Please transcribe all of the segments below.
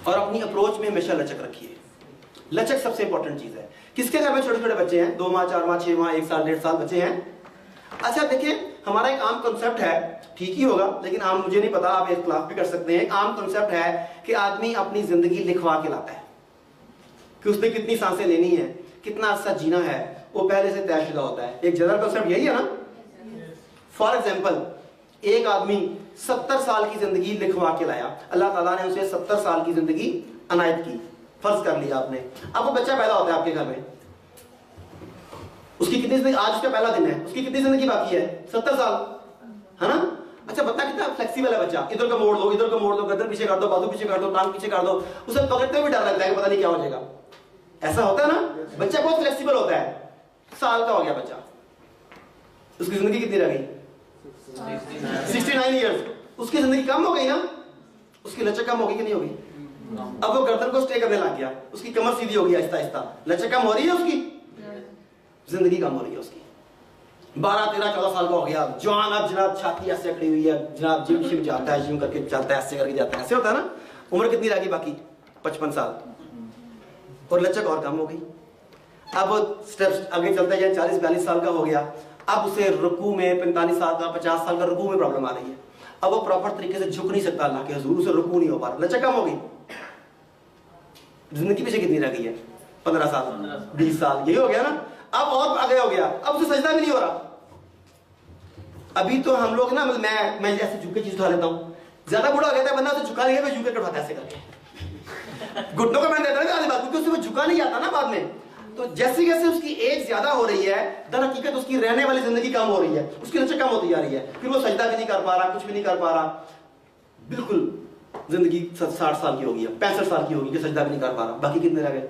और अपनी अप्रोच में हमेशा लचक रखिए। लचक सबसे इंपॉर्टेंट चीज है। किसके घर में छोटे छोटे बच्चे हैं, 2 माह 4 माह 6 माह 1 साल 1.5 साल बच्चे हैं? अच्छा देखिए, हमारा एक आम कॉन्सेप्ट है, ठीक ही होगा लेकिन आम मुझे नहीं पता, आप इख्तिलाफ भी कर सकते हैं। आम कॉन्सेप्ट है कि आदमी अपनी जिंदगी लिखवा के लाता है कि उसने कितनी सांसें लेनी है, कितना अर्सा जीना है, वो पहले से तयशुदा होता है। एक जनरल कॉन्सेप्ट यही है ना। फॉर एग्जाम्पल, एक आदमी 70 साल की जिंदगी लिखवा के लाया, अल्लाह ताला ने उसे 70 साल की जिंदगी अनायत की, फर्ज कर लिया आपने। अब वो बच्चा पैदा होता है आपके घर में, उसकी कितनी जिंदगी, आज उसका पहला दिन है, उसकी कितनी जिंदगी बाकी है? 70 साल, है ना? अच्छा बता कितना फ्लेक्सिबल है बच्चा, इधर का मोड़ दो, इधर का मोड़ दो, गर्दन पीछे कर दो, बाजू पीछे कर दो, टांग पीछे कर दो, उसे पकड़ते हुए डर लगता है कि पता नहीं क्या हो जाएगा। ऐसा होता है ना, बच्चा बहुत फ्लेक्सिबल होता है। साल का हो गया बच्चा, उसकी जिंदगी कितनी रह गई? 69 ईयर्स। उसकी जिंदगी कम हो गई ना, उसकी लचक कम होगी कि नहीं होगी? अब वो गर्दन को स्टे करने लग गया, उसकी कमर सीधी होगी आहिस्ता आहिस्ता, लचक कम हो रही है उसकी, जिंदगी कम हो रही है उसकी। 12 13 14 साल का हो गया जवान, अब जनाब छाती ऐसे अकड़ी हुई है, जनाब जिम शिम जाता है, जिम करके चलता है, ऐसे करके जाता है, ऐसे होता है ना। उम्र कितनी रह गई बाकी? 55 साल, और लचक और कम हो गई। अब स्टेप्स आगे चलता है, 40 42 साल का हो गया, अब उसे रुकू में 45 साल का 50 साल का रुकू में प्रॉब्लम आ रही है। अब वो प्रॉपर तरीके से झुक नहीं सकता अल्लाह के हुजूर, उसे रुकू नहीं हो पा रहा, लचक कम हो गई। जिंदगी पीछे कितनी रह गई है? 15 साल 20 साल, यही हो गया ना। अब और आगे हो गया, अब उसे सजदा भी नहीं हो रहा। अभी तो हम लोग ना, मैं ऐसे झुक के चीज उठा लेता हूँ, ज्यादा बूढ़ा हो गया था वरना उसे झुका नहीं, झुक के उठाता ऐसे करके घुटनों को मैंने देता ना आधी बात, क्योंकि उसे वो झुका नहीं आता ना बाद में। तो जैसे जैसे उसकी एज ज्यादा हो रही है, दर हकीकत उसकी रहने वाली जिंदगी कम हो रही है, उसकी लचक कम होती जा रही है, फिर वो सजदा भी नहीं कर पा रहा, कुछ भी नहीं कर पा रहा। बिल्कुल जिंदगी 60 साल की होगी, 65 साल की होगी कि सजदा भी नहीं कर पा रहा, बाकी कितने रह गए?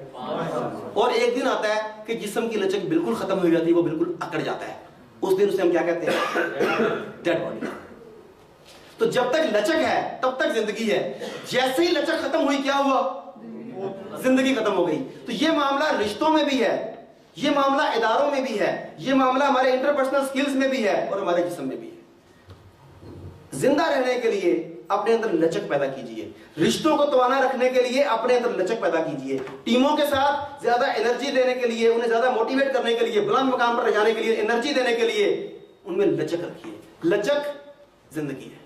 और एक दिन आता है कि जिस्म की लचक बिल्कुल खत्म हो जाती है, वो बिल्कुल अकड़ जाता है, उस दिन उसे हम क्या कहते हैं? Dead body. तो जब तक लचक है तब तक जिंदगी है, जैसे ही लचक खत्म हुई क्या हुआ? जिंदगी खत्म हो गई। तो ये मामला रिश्तों में भी है, ये मामला इदारों में भी है, ये मामला हमारे इंटरपर्सनल स्किल्स में भी है, और हमारे जिस्म में भी है। जिंदा रहने के लिए अपने अंदर लचक पैदा कीजिए, रिश्तों को तवाना रखने के लिए अपने अंदर लचक पैदा कीजिए, टीमों के साथ ज्यादा एनर्जी देने के लिए, उन्हें ज्यादा मोटिवेट करने के लिए, बुलंद मकाम पर ले जाने के लिए, एनर्जी देने के लिए उनमें लचक रखिए। लचक जिंदगी है,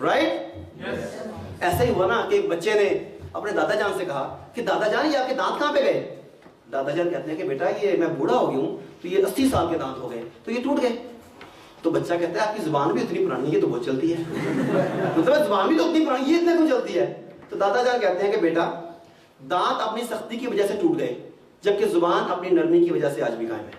राइट? ऐसा ही हुआ ना कि एक बच्चे ने अपने दादाजान से कहा कि दादाजान ये आपके दांत कहां पे गए? दादाजान कहते हैं कि बेटा ये मैं बूढ़ा हो गया हूं, तो ये 80 साल के दांत हो गए, तो ये टूट गए। तो बच्चा कहता है आपकी जुबान भी इतनी पुरानी है, तो बहुत चलती है। मतलब जुबान भी तो उतनी पुरानी, ये इतने क्यों चलती है? तो दादाजान कहते हैं कि बेटा दांत अपनी सख्ती की वजह से टूट गए, जबकि जुबान अपनी नरमी की वजह से आज भी कायम है।